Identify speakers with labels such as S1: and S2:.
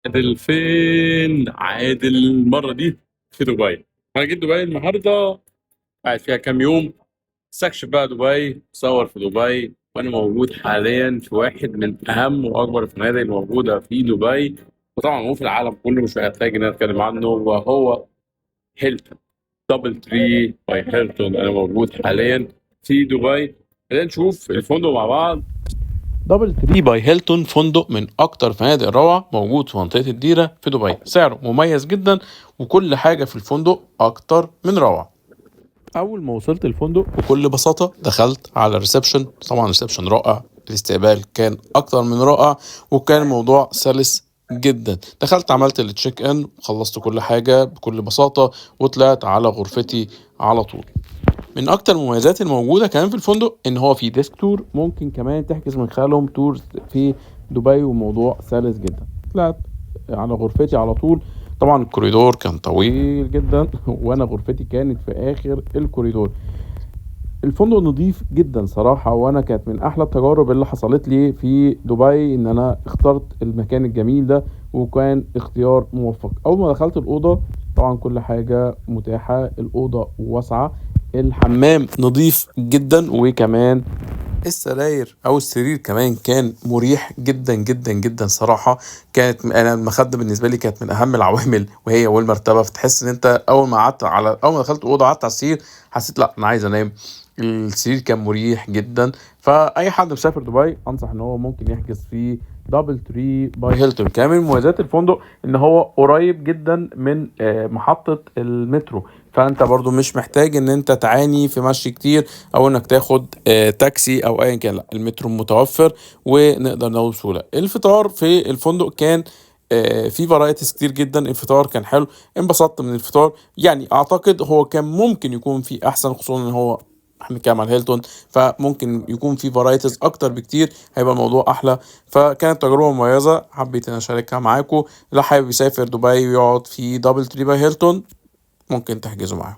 S1: عادل فين؟ عادل المرة دي في دبي. أنا جيت دبي النهاردة، قاعد فيها كام يوم، استكشف بقى دبي، صور في دبي. وأنا موجود حاليا في واحد من أهم وأكبر الفنادق الموجودة في دبي، وطبعا هو في العالم كله، مش محتاج إن أنا أتكلم عنه، وهو هيلتون. دبل تري باي هيلتون. أنا موجود حاليا في دبي. خلينا نشوف الفندق مع بعض. دبل تري باي هيلتون فندق من اكتر فنادق الروعه، موجود في منطقه الديره في دبي. سعره مميز جدا، وكل حاجه في الفندق اكتر من روعه. اول ما وصلت الفندق بكل بساطه دخلت على الريسبشن. طبعا الريسبشن رائع، الاستقبال كان اكتر من رائع، وكان الموضوع سلس جدا. دخلت عملت التشيك ان، خلصت كل حاجه بكل بساطه، وطلعت على غرفتي على طول. من اكتر المميزات الموجوده كمان في الفندق ان هو في ديسك تور، ممكن كمان تحجز من خلالهم تورز في دبي، وموضوع سلس جدا. طلعت على غرفتي على طول. طبعا الكوريدور كان طويل جدا وانا غرفتي كانت في اخر الكوريدور. الفندق نظيف جدا صراحة، وانا كانت من احلى التجارب اللي حصلت لي في دبي ان انا اخترت المكان الجميل ده، وكان اختيار موفق. اول ما دخلت الأوضة طبعا كل حاجة متاحة، الأوضة واسعة، الحمام نظيف جدا، وكمان السراير او السرير كمان كان مريح جدا جدا جدا صراحه. كانت انا المخده بالنسبه لي كانت من اهم العوامل، وهي والمرتبه. فتحس ان انت اول ما دخلت اوضه قعدت على السرير، حسيت لا انا عايز انام. السرير كان مريح جدا. فاي حد مسافر دبي انصح ان هو ممكن يحجز في دبل تري باي هيلتون. كمان من مميزات الفندق ان هو قريب جدا من محطه المترو، فانت برضو مش محتاج ان انت تعاني في مشي كتير، او انك تاخد تاكسي او ايا كان. لا، المترو متوفر ونقدر نوصل بسهوله. الفطار في الفندق كان في فرايتيز كتير جدا. الفطار كان حلو، انبسطت من الفطار. يعني اعتقد هو كان ممكن يكون في احسن، خصوصا ان هو احنا بنتكلم عن هيلتون، فممكن يكون في فرايتيز اكتر بكتير، هيبقى الموضوع احلى. فكانت تجربه مميزه، حبيت ان اشاركها معاكم. لو حابب يسافر دبي ويقعد في دبل تري باي هيلتون، ممكن تحجزوا معاهم.